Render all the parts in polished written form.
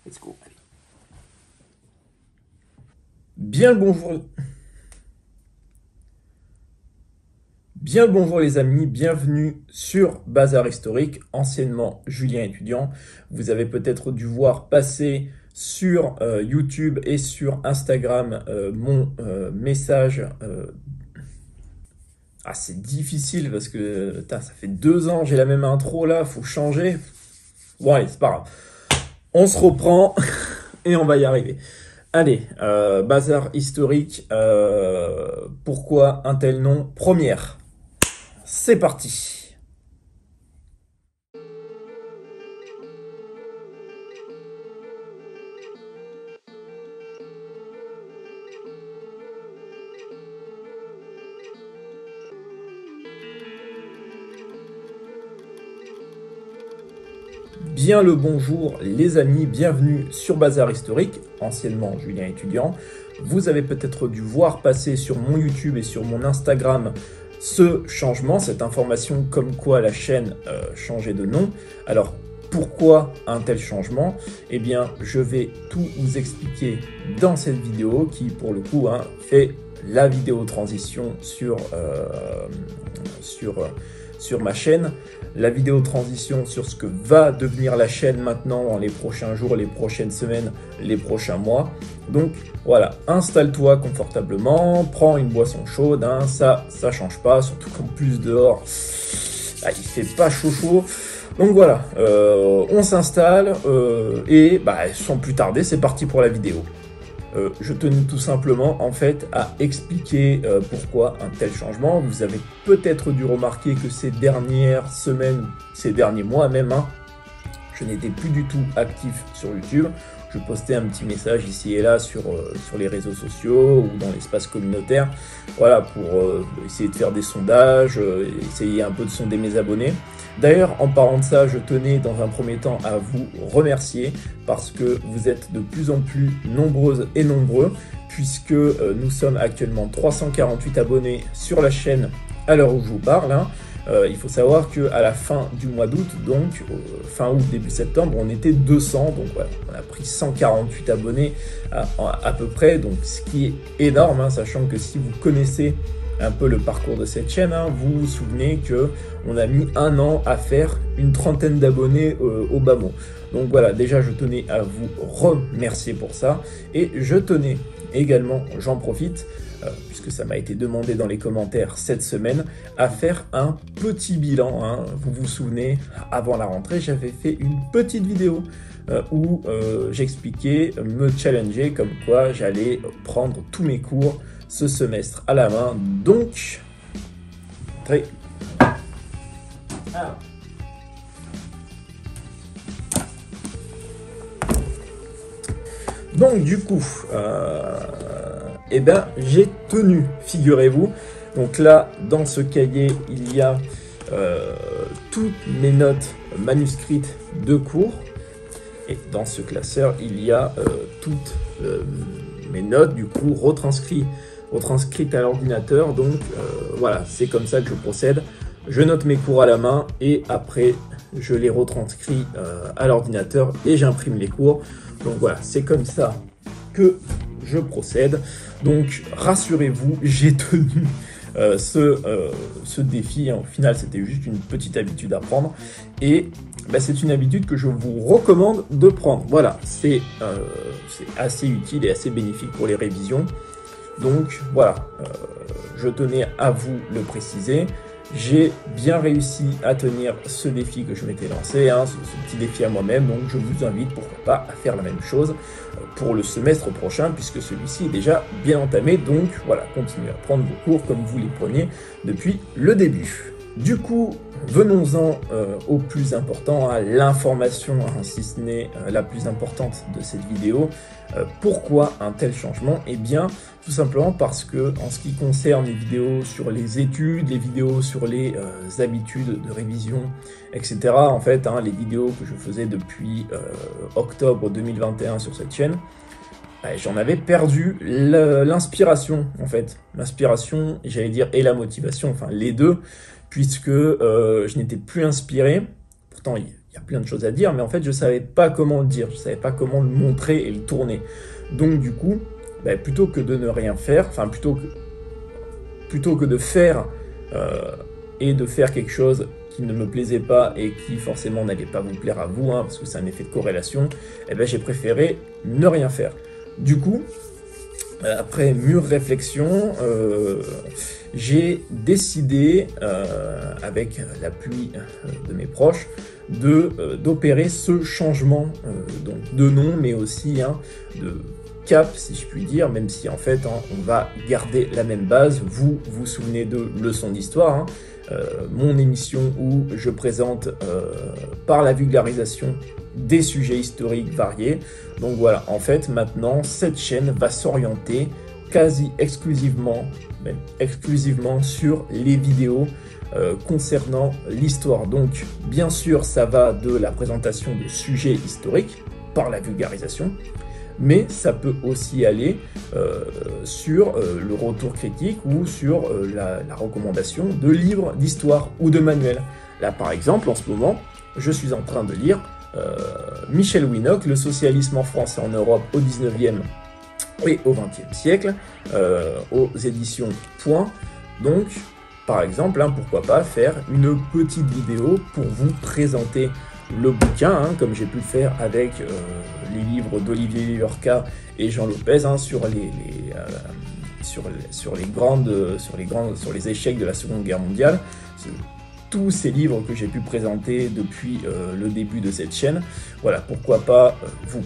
Let's go. Allez. Bien le bonjour. Bien le bonjour les amis, bienvenue sur Bazar Historique, anciennement Julien étudiant. Vous avez peut-être dû voir passer sur YouTube et sur Instagram mon message. C'est difficile parce que ça fait 2 ans, j'ai la même intro là, faut changer. Bon allez, c'est pas grave. On se reprend et on va y arriver. Allez, Bazar Historique, pourquoi un tel nom? Première. C'est parti. Bien le bonjour les amis, bienvenue sur Bazar Historique, anciennement Julien étudiant. Vous avez peut-être dû voir passer sur mon YouTube et sur mon Instagram ce changement, cette information comme quoi la chaîne changeait de nom. Alors pourquoi un tel changement? Eh bien je vais tout vous expliquer dans cette vidéo qui pour le coup fait la vidéo transition sur ma chaîne, la vidéo transition sur ce que va devenir la chaîne maintenant dans les prochains jours, les prochaines semaines, les prochains mois. Donc voilà, installe-toi confortablement, prends une boisson chaude, ça change pas, surtout qu'en plus dehors, il fait pas chaud. Donc voilà, on s'installe et sans plus tarder, c'est parti pour la vidéo. Je tenais tout simplement en fait à expliquer pourquoi un tel changement. Vous avez peut-être dû remarquer que ces dernières semaines, ces derniers mois même, je n'étais plus du tout actif sur YouTube. Je postais un petit message ici et là sur les réseaux sociaux ou dans l'espace communautaire, voilà, pour essayer de faire des sondages, essayer un peu de sonder mes abonnés. D'ailleurs, en parlant de ça, je tenais dans un premier temps à vous remercier parce que vous êtes de plus en plus nombreuses et nombreux puisque nous sommes actuellement 348 abonnés sur la chaîne à l'heure où je vous parle. Il faut savoir qu'à la fin du mois d'août, donc fin août, début septembre, on était 200, donc voilà, on a pris 148 abonnés à peu près, donc ce qui est énorme, sachant que si vous connaissez un peu le parcours de cette chaîne, vous vous souvenez que on a mis 1 an à faire une trentaine d'abonnés au bas mot. Donc voilà, déjà je tenais à vous remercier pour ça, et je tenais également, j'en profite, puisque ça m'a été demandé dans les commentaires cette semaine, à faire un petit bilan. Vous vous souvenez, avant la rentrée, j'avais fait une petite vidéo où j'expliquais, me challenger comme quoi j'allais prendre tous mes cours ce semestre à la main. Donc, du coup, j'ai tenu, figurez-vous. Donc là, dans ce cahier, il y a toutes mes notes manuscrites de cours. Et dans ce classeur, il y a toutes mes notes, du coup, retranscrites à l'ordinateur. Donc voilà, c'est comme ça que je procède. Je note mes cours à la main et après, je les retranscris à l'ordinateur et j'imprime les cours. Donc voilà, c'est comme ça que je procède. Donc rassurez-vous, j'ai tenu ce défi. Au final, c'était juste une petite habitude à prendre. Et c'est une habitude que je vous recommande de prendre. Voilà, c'est assez utile et assez bénéfique pour les révisions. Donc voilà, je tenais à vous le préciser. J'ai bien réussi à tenir ce défi que je m'étais lancé, ce petit défi à moi-même, donc je vous invite, pourquoi pas, à faire la même chose pour le semestre prochain, puisque celui-ci est déjà bien entamé, donc voilà, continuez à prendre vos cours comme vous les preniez depuis le début. Du coup, venons-en au plus important, à l'information, si ce n'est la plus importante de cette vidéo. Pourquoi un tel changement? Eh bien, tout simplement parce que en ce qui concerne les vidéos sur les études, les vidéos sur les habitudes de révision, etc., en fait, les vidéos que je faisais depuis octobre 2021 sur cette chaîne, j'en avais perdu l'inspiration, en fait. L'inspiration, j'allais dire, et la motivation, enfin les deux, puisque je n'étais plus inspiré. pourtant il y a plein de choses à dire, mais en fait je savais pas comment le dire, je savais pas comment le montrer et le tourner. Donc du coup, bah, plutôt que de ne rien faire, enfin plutôt que de faire et de faire quelque chose qui ne me plaisait pas et qui forcément n'allait pas vous plaire à vous, hein, parce que c'est un effet de corrélation, eh ben, j'ai préféré ne rien faire. Du coup, après mûre réflexion, j'ai décidé, avec l'appui de mes proches, d'opérer ce changement donc de nom, mais aussi hein, de cap, si je puis dire, même si en fait hein, on va garder la même base. Vous vous souvenez de Leçons d'Histoire, hein, mon émission où je présente par la vulgarisation des sujets historiques variés. Donc voilà, en fait maintenant cette chaîne va s'orienter quasi exclusivement, même exclusivement sur les vidéos concernant l'histoire. Donc bien sûr ça va de la présentation de sujets historiques par la vulgarisation, mais ça peut aussi aller sur le retour critique ou sur la recommandation de livres d'histoire ou de manuels. Là par exemple en ce moment je suis en train de lire Michel Winocq, Le socialisme en France et en Europe au 19e et au 20e siècle, aux éditions Point. Donc, par exemple, hein, pourquoi pas faire une petite vidéo pour vous présenter le bouquin, hein, comme j'ai pu le faire avec les livres d'Olivier Lorca et Jean Lopez, hein, sur les échecs de la Seconde Guerre mondiale. Tous ces livres que j'ai pu présenter depuis le début de cette chaîne. Voilà, pourquoi pas vous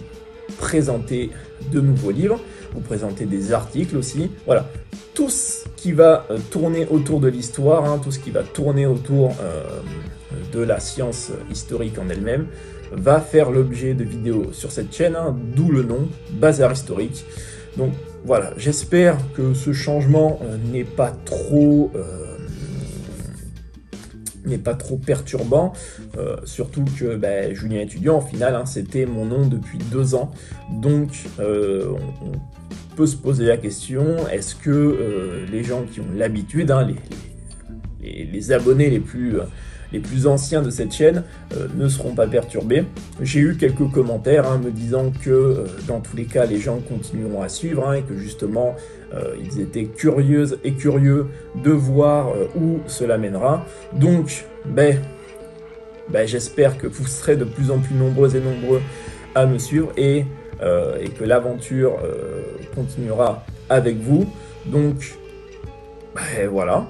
présenter de nouveaux livres, vous présenter des articles aussi. Voilà, tout ce qui va tourner autour de l'histoire, hein, tout ce qui va tourner autour de la science historique en elle-même, va faire l'objet de vidéos sur cette chaîne, hein, d'où le nom, Bazar Historique. Donc voilà, j'espère que ce changement n'est pas trop perturbant, surtout que Julien étudiant, au final, hein, c'était mon nom depuis 2 ans, donc on peut se poser la question, est-ce que les gens qui ont l'habitude, hein, les abonnés les plus anciens de cette chaîne ne seront pas perturbés? J'ai eu quelques commentaires hein, me disant que dans tous les cas les gens continueront à suivre, hein, et que justement ils étaient curieuses et curieux de voir où cela mènera. Donc j'espère que vous serez de plus en plus nombreuses et nombreux à me suivre et que l'aventure continuera avec vous. Donc voilà.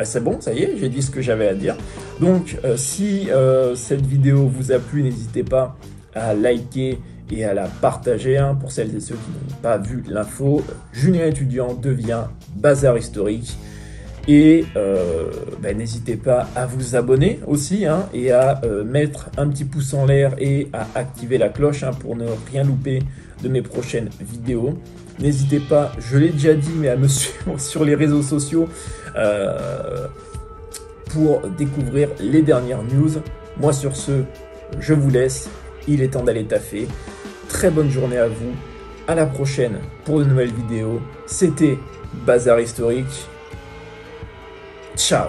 C'est bon, ça y est, j'ai dit ce que j'avais à dire. Donc, si cette vidéo vous a plu, n'hésitez pas à liker et à la partager, hein, pour celles et ceux qui n'ont pas vu l'info. Julien étudiant devient Bazar Historique. Et n'hésitez pas à vous abonner aussi, hein, et à mettre un petit pouce en l'air et à activer la cloche, hein, pour ne rien louper de mes prochaines vidéos. N'hésitez pas, je l'ai déjà dit, mais à me suivre sur les réseaux sociaux pour découvrir les dernières news. Moi sur ce, je vous laisse, il est temps d'aller taffer. Très bonne journée à vous, à la prochaine pour de nouvelles vidéos. C'était Bazar Historique. Ciao.